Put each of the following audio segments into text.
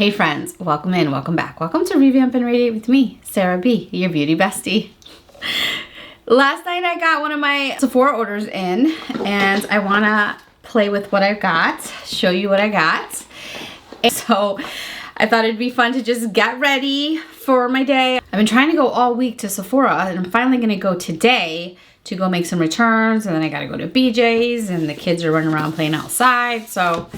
Hey friends, welcome in, welcome back. Welcome to Revamp and Radiate with me, Sarah B, your beauty bestie. Last night I got one of my Sephora orders in and I wanna play with what I got, show you what I got. And so I thought it'd be fun to just get ready for my day. I've been trying to go all week to Sephora and I'm finally gonna go today to go make some returns, and then I gotta go to BJ's and the kids are running around playing outside. So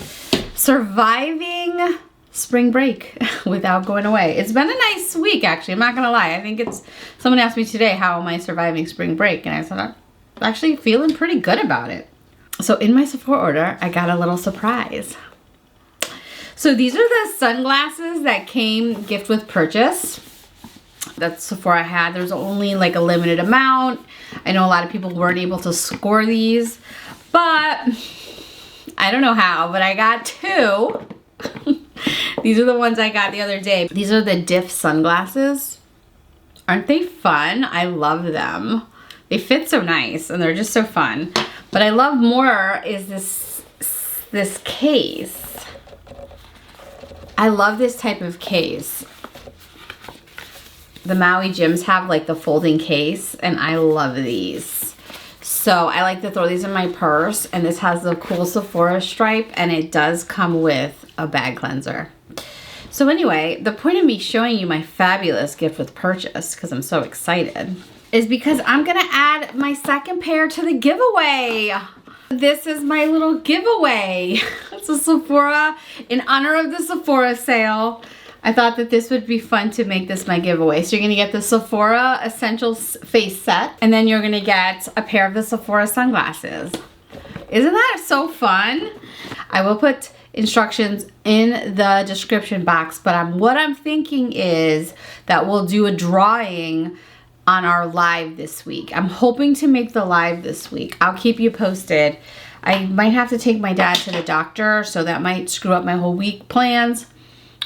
surviving spring break without going away. It's been a nice week, actually. I'm not gonna lie. I think someone asked me today, how am I surviving spring break? And I said, I'm actually feeling pretty good about it. So in my Sephora order, I got a little surprise. So these are the sunglasses that came gift with purchase that Sephora had. There's only like a limited amount. I know a lot of people weren't able to score these, but I don't know how, but I got two. These are the ones I got the other day. These are the Diff sunglasses. Aren't they fun? I love them. They fit so nice and they're just so fun. But I love more is this case. I love this type of case. The Maui gyms have like the folding case and I love these. So I like to throw these in my purse, and this has the cool Sephora stripe and it does come with a bag cleanser. So anyway, the point of me showing you my fabulous gift with purchase, because I'm so excited, is because I'm gonna add my second pair to the giveaway. This is my little giveaway. It's a Sephora, in honor of the Sephora sale. I thought that this would be fun to make this my giveaway. So you're gonna get the Sephora Essentials face set, and then you're gonna get a pair of the Sephora sunglasses. Isn't that so fun? I will put instructions in the description box, but what I'm thinking is that we'll do a drawing on our live this week. I'm hoping to make the live this week. I'll keep you posted. I might have to take my dad to the doctor, so that might screw up my whole week plans.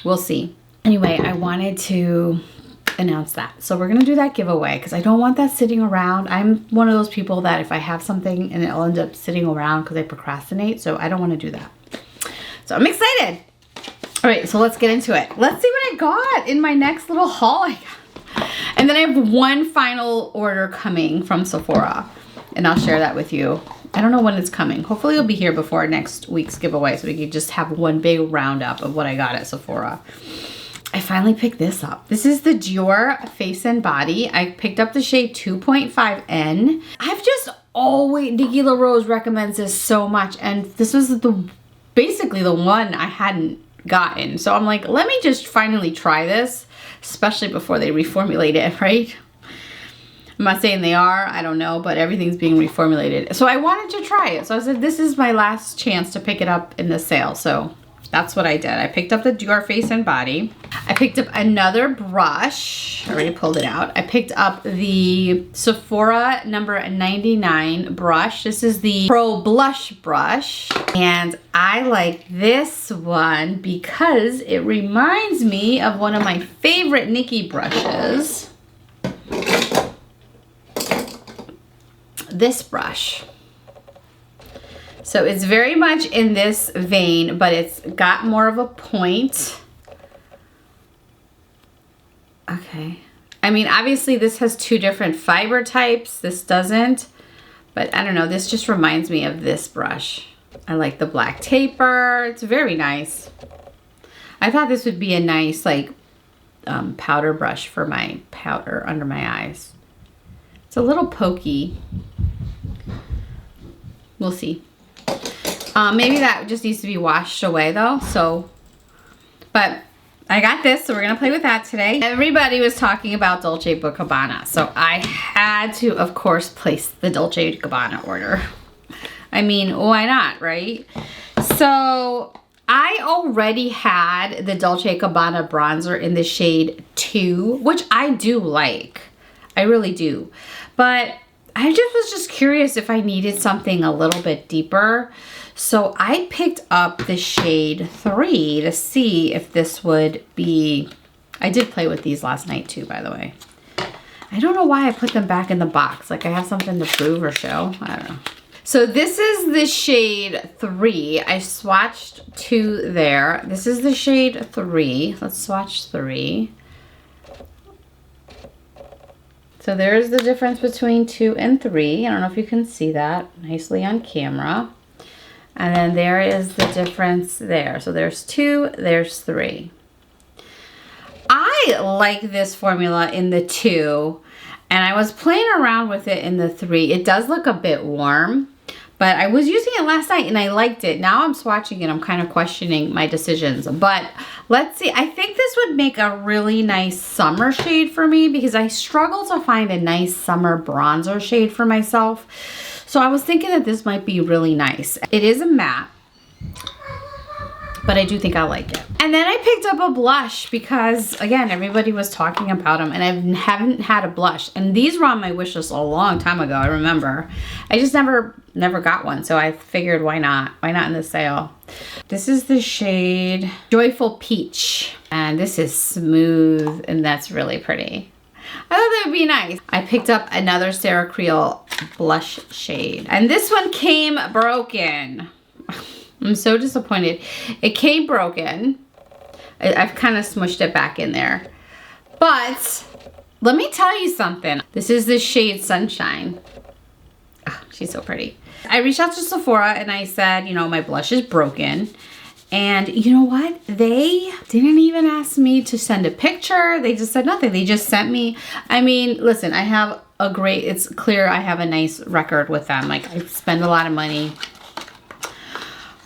We'll see. Anyway, I wanted to announce that. So we're gonna do that giveaway because I don't want that sitting around. I'm one of those people that if I have something and it'll end up sitting around because I procrastinate, so I don't want to do that. So I'm excited. All right, so let's get into it. Let's see what I got in my next little haul I got. And then I have one final order coming from Sephora, and I'll share that with you. I don't know when it's coming. Hopefully it'll be here before next week's giveaway so we can just have one big roundup of what I got at Sephora. I finally picked this up. This is the Dior Face and Body. I picked up the shade 2.5N. I've just always, Nikki LaRose recommends this so much, and this was basically the one I hadn't gotten. So I'm like, let me just finally try this, especially before they reformulate it, right? I'm not saying they are, I don't know, but everything's being reformulated. So I wanted to try it. So I said, this is my last chance to pick it up in the sale. So that's what I did. I picked up the Dior Face and Body. I picked up another brush. I already pulled it out. I picked up the Sephora number 99 brush. This is the Pro Blush brush. And I like this one because it reminds me of one of my favorite Nikki brushes. This brush. So it's very much in this vein, but it's got more of a point. Okay. I mean, obviously this has two different fiber types. This doesn't, but I don't know. This just reminds me of this brush. I like the black taper. It's very nice. I thought this would be a nice like powder brush for my powder under my eyes. It's a little pokey. We'll see. Maybe that just needs to be washed away though. So, but I got this, so we're gonna play with that today. Everybody was talking about Dolce Gabbana, so I had to, of course, place the Dolce Gabbana order. I mean, why not, right? So I already had the Dolce Gabbana bronzer in the shade 2, which I do like. I really do. But I was just curious if I needed something a little bit deeper. So I picked up the shade 3 to see if this would be, I did play with these last night too, by the way. I don't know why I put them back in the box. Like I have something to prove or show. I don't know. So this is the shade 3. I swatched 2 there. This is the shade 3. Let's swatch 3. So there's the difference between 2 and 3. I don't know if you can see that nicely on camera. And then there is the difference there. So there's 2, there's 3. I like this formula in the 2, and I was playing around with it in the 3. It does look a bit warm, but I was using it last night and I liked it. Now I'm swatching it, I'm kind of questioning my decisions. But let's see, I think this would make a really nice summer shade for me because I struggle to find a nice summer bronzer shade for myself. So I was thinking that this might be really nice. It is a matte, but I do think I like it. And then I picked up a blush because, again, everybody was talking about them and I haven't had a blush. And these were on my wish list a long time ago, I remember. I just never got one, so I figured why not? Why not in the sale? This is the shade Joyful Peach. And this is smooth and that's really pretty. I thought that would be nice. I picked up another Sarah Creel blush shade. And this one came broken. I'm so disappointed. It came broken. I've kind of smushed it back in there. But let me tell you something. This is the shade Sunshine. Oh, she's so pretty. I reached out to Sephora and I said, you know, my blush is broken. And you know what? They didn't even ask me to send a picture. They just said nothing. They just sent me. I mean, listen, I have a great, it's clear I have a nice record with them. Like I spend a lot of money.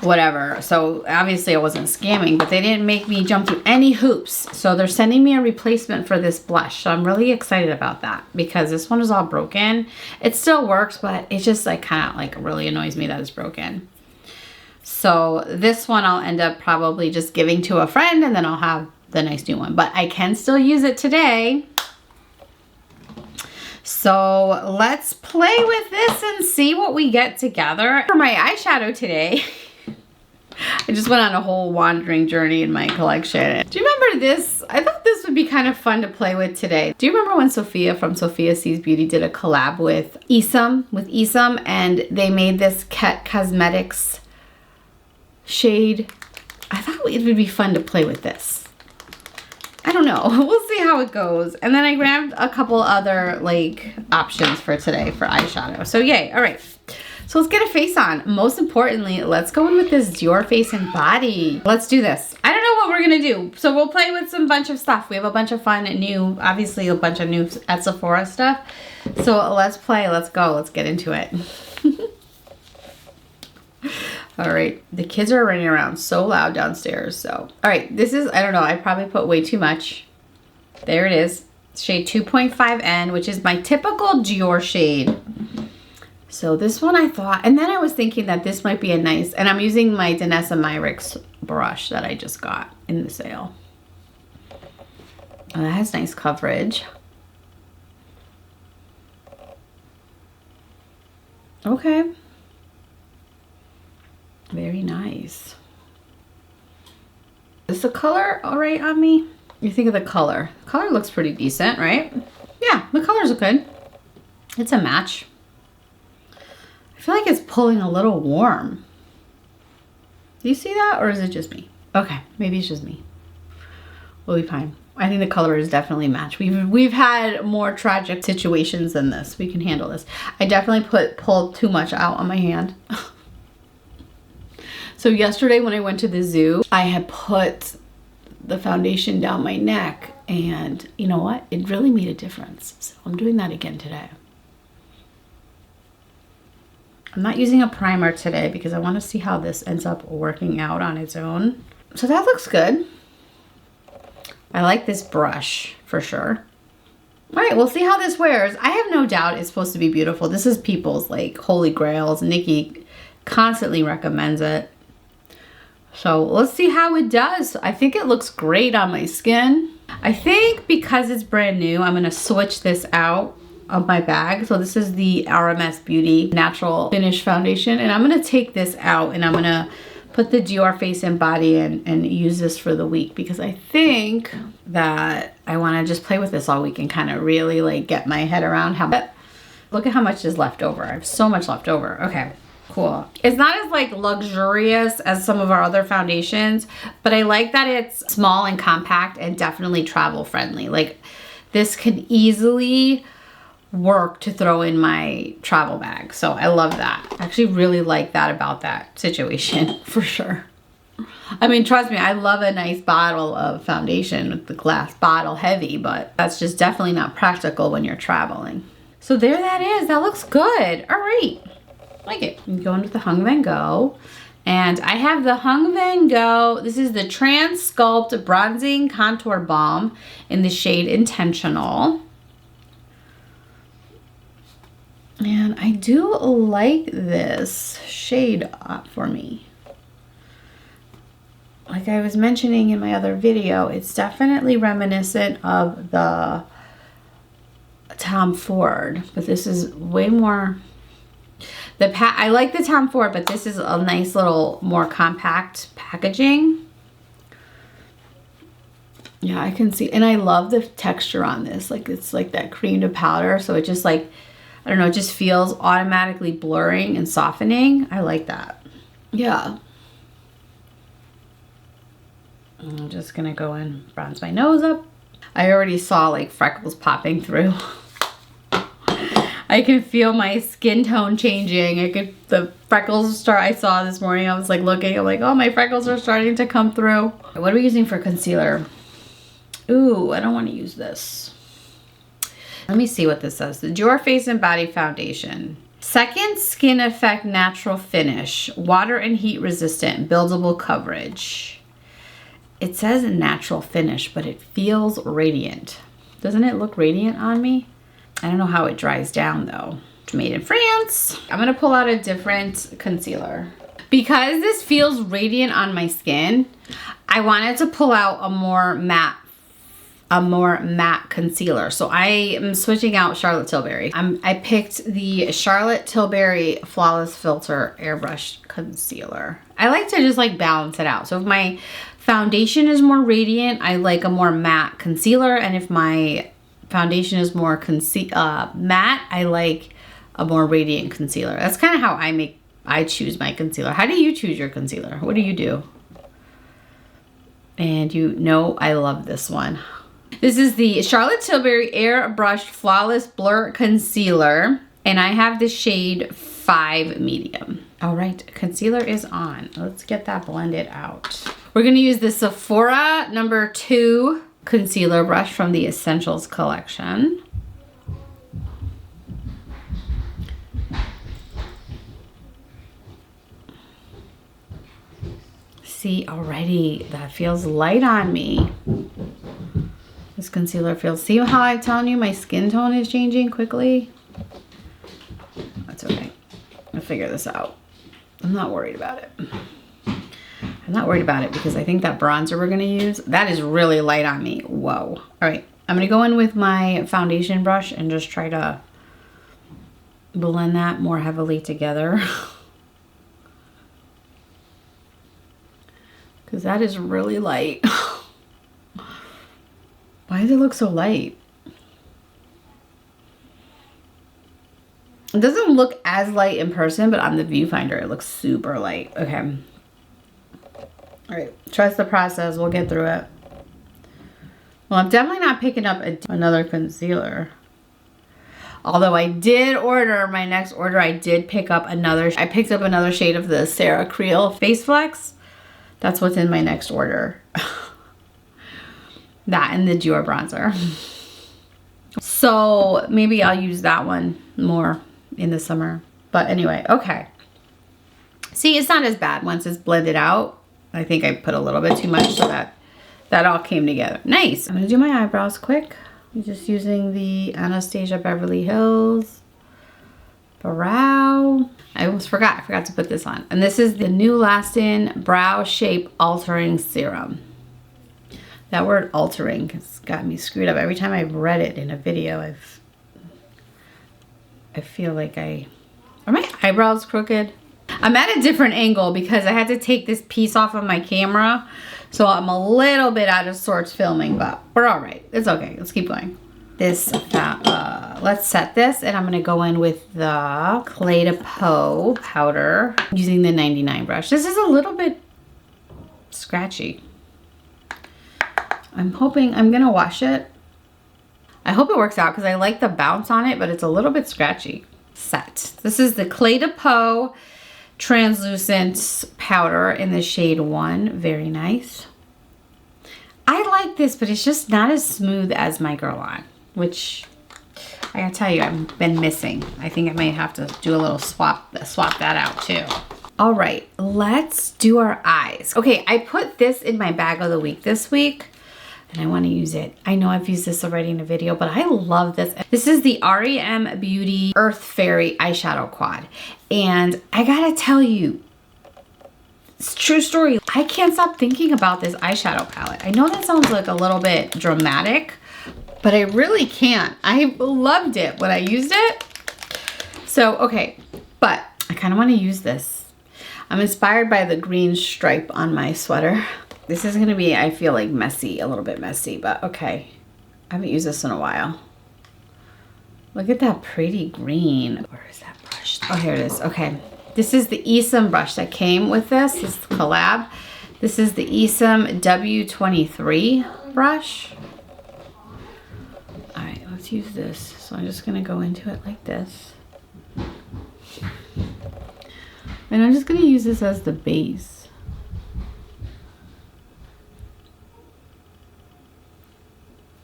Whatever. So obviously I wasn't scamming, but they didn't make me jump through any hoops. So they're sending me a replacement for this blush. So I'm really excited about that because this one is all broken. It still works, but it just like kind of like really annoys me that it's broken. So this one I'll end up probably just giving to a friend and then I'll have the nice new one, but I can still use it today. So let's play with this and see what we get together. For my eyeshadow today, I just went on a whole wandering journey in my collection. Do you remember this? I thought this would be kind of fun to play with today. Do you remember when Sophia from Sophia Sees Beauty did a collab with Isam, and they made this Ket Cosmetics shade? I thought it would be fun to play with this. I don't know. We'll see how it goes. And then I grabbed a couple other like options for today for eyeshadow. So yay. All right. So let's get a face on. Most importantly, let's go in with this Dior face and body. Let's do this. I don't know what we're gonna do. So we'll play with some bunch of stuff. We have a bunch of fun new, obviously a bunch of new at Sephora stuff. So let's play, let's go, let's get into it. All right, the kids are running around so loud downstairs, so. All right, this is, I don't know, I probably put way too much. There it is, shade 2.5N, which is my typical Dior shade. So this one I thought, and then I was thinking that this might be a nice, and I'm using my Danessa Myricks brush that I just got in the sale. Oh, that has nice coverage. Okay. Very nice. Is the color all right on me? You think of the color? The color looks pretty decent, right? Yeah, the colors are good. It's a match. I feel like it's pulling a little warm. Do you see that, or is it just me? Okay, maybe it's just me. We'll be fine. I think the color is definitely matched. We've had more tragic situations than this. We can handle this. I definitely pulled too much out on my hand. So yesterday when I went to the zoo, I had put the foundation down my neck, and you know what? It really made a difference. So I'm doing that again today. I'm not using a primer today because I want to see how this ends up working out on its own. So that looks good. I like this brush for sure. All right, we'll see how this wears. I have no doubt it's supposed to be beautiful. This is people's like holy grails. Nikki constantly recommends it. So let's see how it does. I think it looks great on my skin. I think because it's brand new, I'm gonna switch this out of my bag. So this is the RMS Beauty Natural Finish Foundation, and I'm gonna take this out and I'm gonna put the Dior Face and Body in and use this for the week because I think that I wanna just play with this all week and kind of really like get my head around how, look at how much is left over. I have so much left over. Okay, Cool. It's not as like luxurious as some of our other foundations, but I like that it's small and compact and definitely travel friendly. Like this could easily work to throw in my travel bag. So I love that. I actually really like that about that situation for sure. I mean, trust me, I love a nice bottle of foundation with the glass bottle heavy, but that's just definitely not practical when you're traveling. So there that is. That looks good. All right. Like it. I'm going with the Hung Van Gogh. And I have the Hung Van Gogh. This is the Trans Sculpt Bronzing Contour Balm in the shade Intentional. And I do like this shade for me. Like I was mentioning in my other video, it's definitely reminiscent of the Tom Ford, but this is way more... I like the Tom Ford, but this is a nice little more compact packaging. Yeah, I can see, and I love the texture on this. Like it's like that cream to powder, so it just like, I don't know, it just feels automatically blurring and softening. I like that. Yeah. I'm just gonna go and bronze my nose up. I already saw like freckles popping through. I can feel my skin tone changing. The freckles start, I saw this morning, I was like looking, I'm like, oh, my freckles are starting to come through. What are we using for concealer? Ooh, I don't want to use this. Let me see what this says. The Dior Face and Body Foundation. Second Skin Effect Natural Finish. Water and heat resistant. Buildable coverage. It says natural finish, but it feels radiant. Doesn't it look radiant on me? I don't know how it dries down though. It's made in France. I'm gonna pull out a different concealer. Because this feels radiant on my skin, I wanted to pull out a more matte concealer. So I am switching out Charlotte Tilbury. I picked the Charlotte Tilbury Flawless Filter Airbrush Concealer. I like to just like balance it out. So if my foundation is more radiant, I like a more matte concealer. And if my foundation is more matte, I like a more radiant concealer. That's kind of how I choose my concealer. How do you choose your concealer? What do you do? And you know I love this one. This is the Charlotte Tilbury Airbrushed Flawless Blur Concealer, and I have the shade 5 Medium. All right, concealer is on. Let's get that blended out. We're gonna use the Sephora number 2 concealer brush from the Essentials collection. See, already that feels light on me. This concealer feels, see how I'm telling you my skin tone is changing quickly? That's okay. I'll figure this out. I'm not worried about it. I'm not worried about it because I think that bronzer we're gonna use, that is really light on me. Whoa. All right, I'm gonna go in with my foundation brush and just try to blend that more heavily together. Because that is really light. Why does it look so light? It doesn't look as light in person, but on the viewfinder, it looks super light. Okay. All right, trust the process. We'll get through it. Well, I'm definitely not picking up another concealer. Although I did order, my next order, I did pick up another. I picked up another shade of the Sarah Creel Face Flex. That's what's in my next order. That and the Dior bronzer. So maybe I'll use that one more in the summer. But anyway, okay. See, it's not as bad once it's blended out. I think I put a little bit too much so that all came together. Nice. I'm gonna do my eyebrows quick. I'm just using the Anastasia Beverly Hills Brow. I almost forgot. I forgot to put this on. And this is the New Lasting Brow Shape Altering Serum. That word altering has got me screwed up. Every time I've read it in a video, I feel like are my eyebrows crooked? I'm at a different angle because I had to take this piece off of my camera. So I'm a little bit out of sorts filming, but we're all right. It's okay. Let's keep going. this, let's set this, and I'm gonna go in with the Clé de Peau powder using the 99 brush. This is a little bit scratchy. I'm hoping, I'm gonna wash it. I hope it works out because I like the bounce on it, but it's a little bit scratchy. Set. This is the Clé de Peau translucent powder in the shade 1. Very nice. I like this, but it's just not as smooth as my Girl On, which I gotta tell you, I've been missing. I think I may have to do a little swap that out too. All right, let's do our eyes. Okay, I put this in my bag of the week this week, and I want to use it. I know I've used this already in a video, but I love this. This is the REM Beauty Earth Fairy eyeshadow quad. And I gotta tell you, it's a true story. I can't stop thinking about this eyeshadow palette. I know that sounds like a little bit dramatic, but I really can't. I loved it when I used it. So, okay, but I kind of want to use this. I'm inspired by the green stripe on my sweater. This is gonna be, I feel like, messy, a little bit messy, but okay. I haven't used this in a while. Look at that pretty green. Where is that brush? Oh, here it is. Okay. This is the Esom brush that came with this. This is the collab. This is the Esom W23 brush. All right, let's use this. So I'm just gonna go into it like this. And I'm just gonna use this as the base.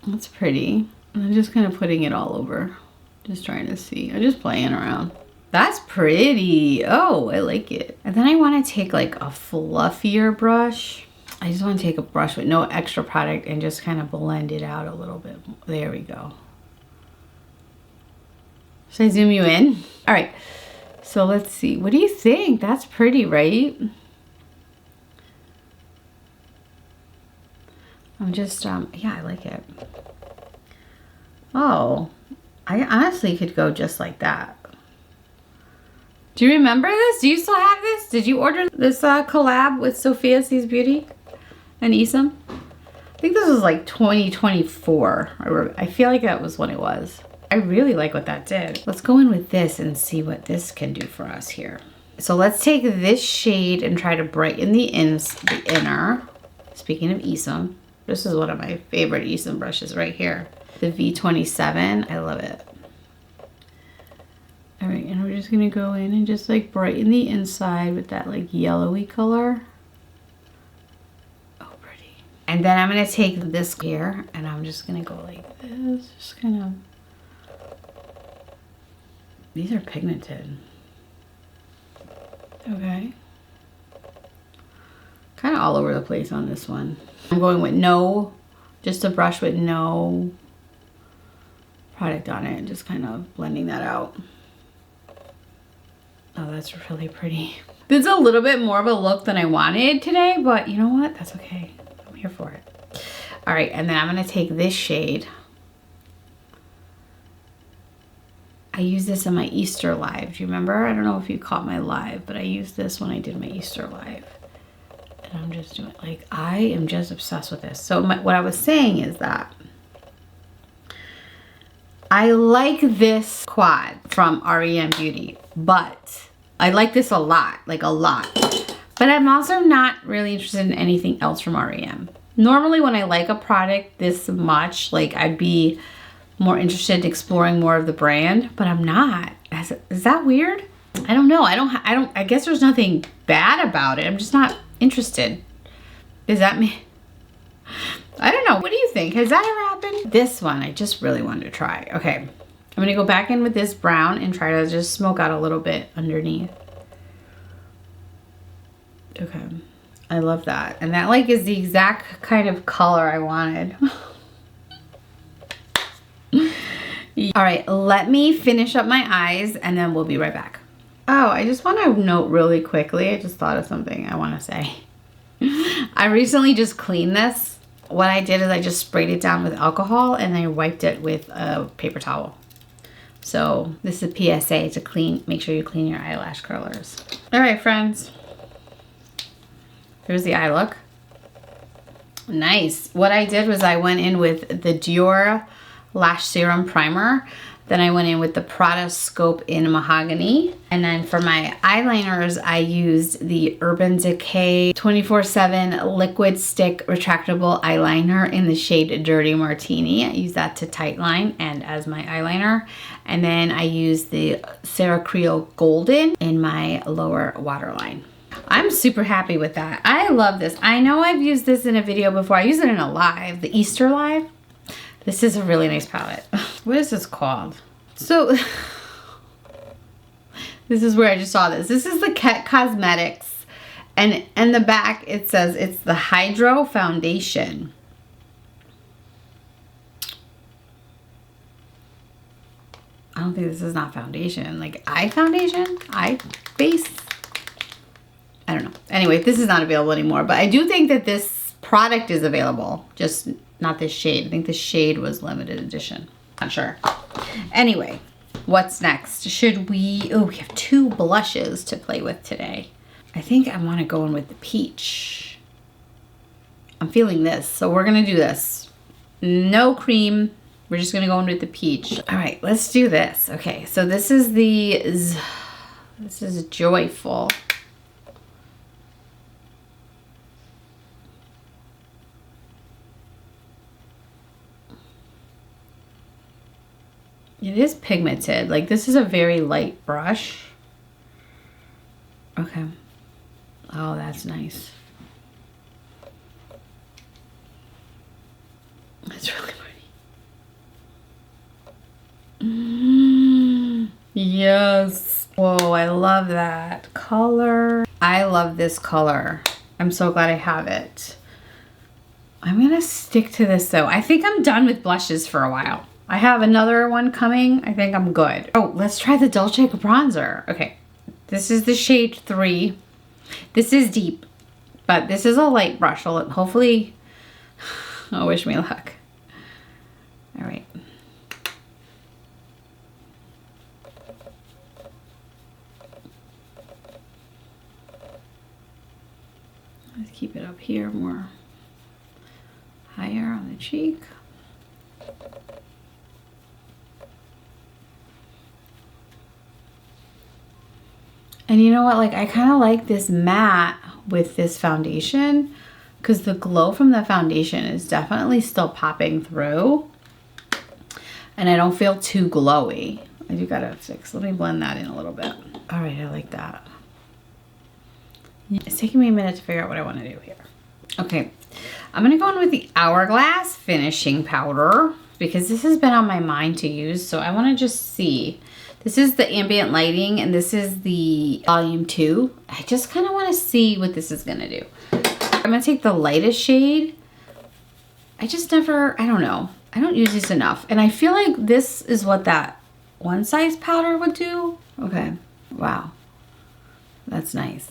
That's pretty. And I'm just kind of putting it all over. Just trying to see. I'm just playing around. That's pretty. Oh, I like it. And then I want to take like a fluffier brush. I just want to take a brush with no extra product and just kind of blend it out a little bit. There we go. Should I zoom you in? All right. So let's see. What do you think? That's pretty, right? I'm just, yeah, I like it. Oh, I honestly could go just like that. Do you remember this? Do you still have this? Did you order this collab with Sophia Sees Beauty and Esom? I think this was like 2024. I feel like that was when it was. I really like what that did. Let's go in with this and see what this can do for us here. So let's take this shade and try to brighten the inner. Speaking of Esom. This is one of my favorite Esom brushes right here. The V27, I love it. All right, and we're just gonna go in and just like brighten the inside with that like yellowy color. Oh, pretty. And then I'm gonna take this here and I'm just gonna go like this, just kind of. These are pigmented. Okay. Kind of all over the place on this one. I'm going with just a brush with no product on it, just kind of blending that out. Oh, that's really pretty. This is a little bit more of a look than I wanted today, but you know what? That's okay. I'm here for it. All right, and then I'm gonna take this shade. I used this in my Easter live. Do you remember? I don't know if you caught my live, but I used this when I did my Easter live. And I'm just doing, like, I am just obsessed with this. So what I was saying is that I like this quad from REM Beauty, but I like this a lot, like a lot. But I'm also not really interested in anything else from REM. Normally when I like a product this much, like I'd be more interested in exploring more of the brand, but I'm not. Is that weird? I don't know. I guess there's nothing bad about it. I'm just not interested. Is that me? I don't know. What do you think? Has that ever happened? This one, I just really wanted to try. Okay. I'm going to go back in with this brown and try to just smoke out a little bit underneath. Okay. I love that. And that like is the exact kind of color I wanted. All right, let me finish up my eyes and then we'll be right back. Oh, I just want to note really quickly. I just thought of something I want to say. I recently just cleaned this. What I did is I just sprayed it down with alcohol and I wiped it with a paper towel. So this is a PSA to make sure you clean your eyelash curlers. All right, friends. Here's the eye look. Nice. What I did was I went in with the Dior Lash Serum Primer. Then I went in with the Prada Scope in Mahogany. And then for my eyeliners, I used the Urban Decay 24/7 Liquid Stick Retractable Eyeliner in the shade Dirty Martini. I use that to tightline and as my eyeliner. And then I used the Sarah Creel Golden in my lower waterline. I'm super happy with that. I love this. I know I've used this in a video before. I used it in a live, the Easter live. This is a really nice palette. What is this called? So, this is where I just saw this. This is the Ket Cosmetics. And in the back, it says it's the Hydro Foundation. I don't think this is not foundation. Like eye foundation? Eye base? I don't know. Anyway, this is not available anymore. But I do think that this product is available. Just not this shade. I think the shade was limited edition. Not sure. Anyway, what's next? Should we... Oh, we have 2 blushes to play with today. I think I want to go in with the peach. I'm feeling this. So we're going to do this. No cream. We're just going to go in with the peach. All right, let's do this. Okay, so this is the... This is Joyful. It is pigmented. Like, this is a very light brush. Okay. Oh, that's nice. That's really pretty. Yes. Whoa, I love that color. I love this color. I'm so glad I have it. I'm gonna stick to this though. I think I'm done with blushes for a while. I have another one coming. I think I'm good. Oh, let's try the Dolce bronzer. Okay, this is the shade 3. This is deep, but this is a light brush. So hopefully, oh, wish me luck. All right. Let's keep it up here more higher on the cheek. And you know what, like I kind of like this matte with this foundation because the glow from the foundation is definitely still popping through. And I don't feel too glowy. I do gotta fix, let me blend that in a little bit. All right, I like that. It's taking me a minute to figure out what I want to do here. Okay, I'm gonna go in with the Hourglass finishing powder because this has been on my mind to use, so I want to just see. This is the ambient lighting and this is the volume 2. I just kind of want to see what this is gonna do. I'm gonna take the lightest shade. I just never, I don't know. I don't use these enough. And I feel like this is what that One Size powder would do. Okay, wow, that's nice.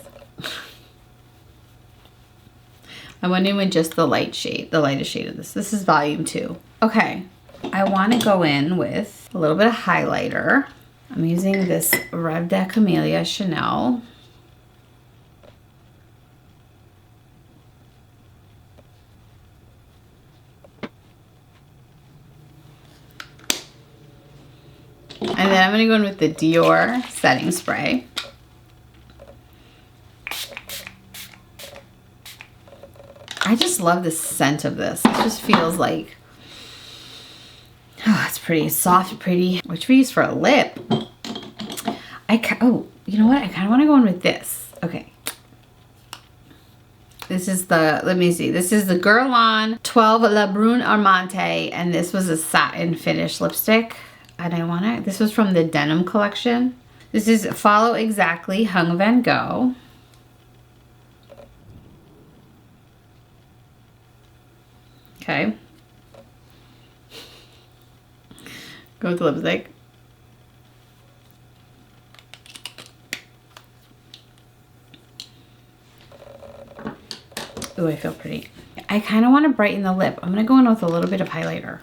I went in with just the light shade, the lightest shade of this. This is volume 2. Okay, I want to go in with a little bit of highlighter. I'm using this Rêve de Camélia Chanel. And then I'm going to go in with the Dior setting spray. I just love the scent of this. It just feels like, oh, it's pretty soft, pretty. What should we use for a lip? Oh, you know what? I kind of want to go in with this. Okay. This is the, let me see. This is the Guerlain 12 La Brune Armante, and this was a satin finish lipstick. And I want to, this was from the Denim collection. This is Follow Exactly Hung Van Gogh. Okay. Go with the lipstick. Ooh, I feel pretty. I kind of want to brighten the lip. I'm going to go in with a little bit of highlighter.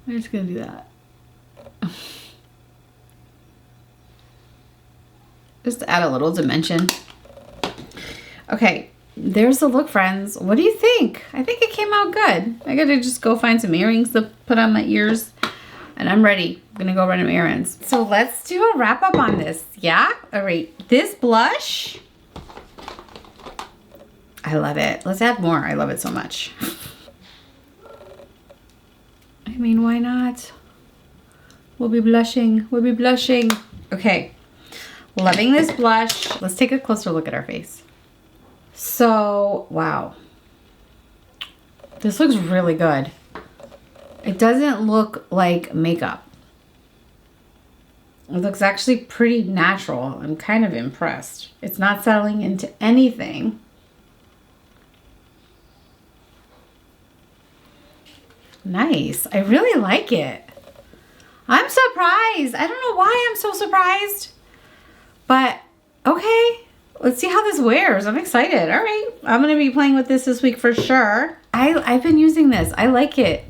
I'm just going to do that. Just to add a little dimension. Okay, there's the look, friends. What do you think? I think it came out good. I gotta just go find some earrings to put on my ears. And I'm ready. I'm gonna go run some errands. So let's do a wrap up on this. Yeah? All right. This blush, I love it. Let's add more. I love it so much. I mean, why not? We'll be blushing. We'll be blushing. Okay. Loving this blush. Let's take a closer look at our face. So, wow. This looks really good. It doesn't look like makeup. It looks actually pretty natural. I'm kind of impressed. It's not settling into anything. Nice. I really like it. I'm surprised. I don't know why I'm so surprised. But, okay. Let's see how this wears. I'm excited. All right. I'm going to be playing with this week for sure. I've been using this. I like it.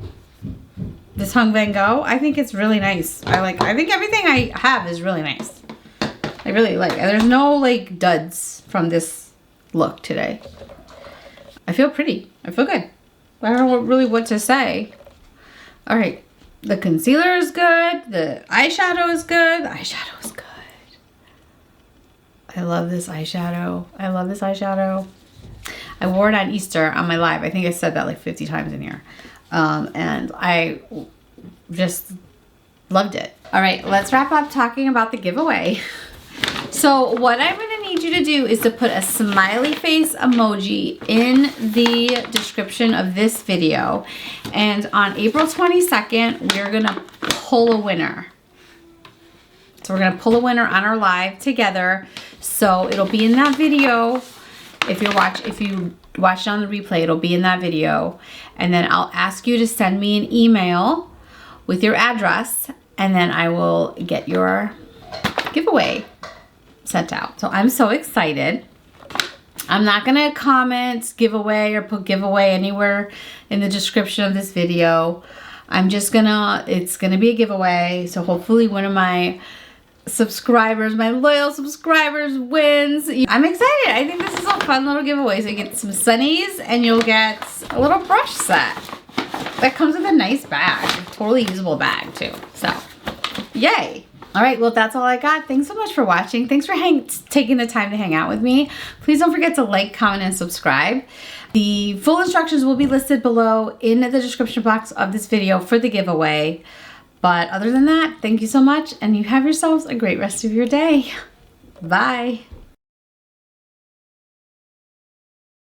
This Hung Van Gogh. I think it's really nice. I think everything I have is really nice. I really like it. There's no like duds from this look today. I feel pretty. I feel good. I don't know really what to say. All right. The concealer is good. The eyeshadow is good. The eyeshadow is good. I love this eyeshadow. I love this eyeshadow. I wore it on Easter on my live. I think I said that like 50 times in here. And I just loved it. All right, let's wrap up talking about the giveaway. So what I'm going to need you to do is to put a smiley face emoji in the description of this video. And on April 22nd, we're going to pull a winner. So we're going to pull a winner on our live together. So it'll be in that video. If you watch it on the replay, it'll be in that video. And then I'll ask you to send me an email with your address, and then I will get your giveaway sent out. So I'm so excited. I'm not gonna comment giveaway or put giveaway anywhere in the description of this video. It's gonna be a giveaway. So hopefully one of my subscribers, my loyal subscribers wins. I'm excited. I think this is a fun little giveaway. So you get some sunnies and you'll get a little brush set that comes with a nice bag, totally usable bag too. So yay. All right, well, that's all I got. Thanks so much for watching. Thanks for taking the time to hang out with me. Please don't forget to like, comment, and subscribe. The full instructions will be listed below in the description box of this video for the giveaway. But other than that, thank you so much, and you have yourselves a great rest of your day. Bye.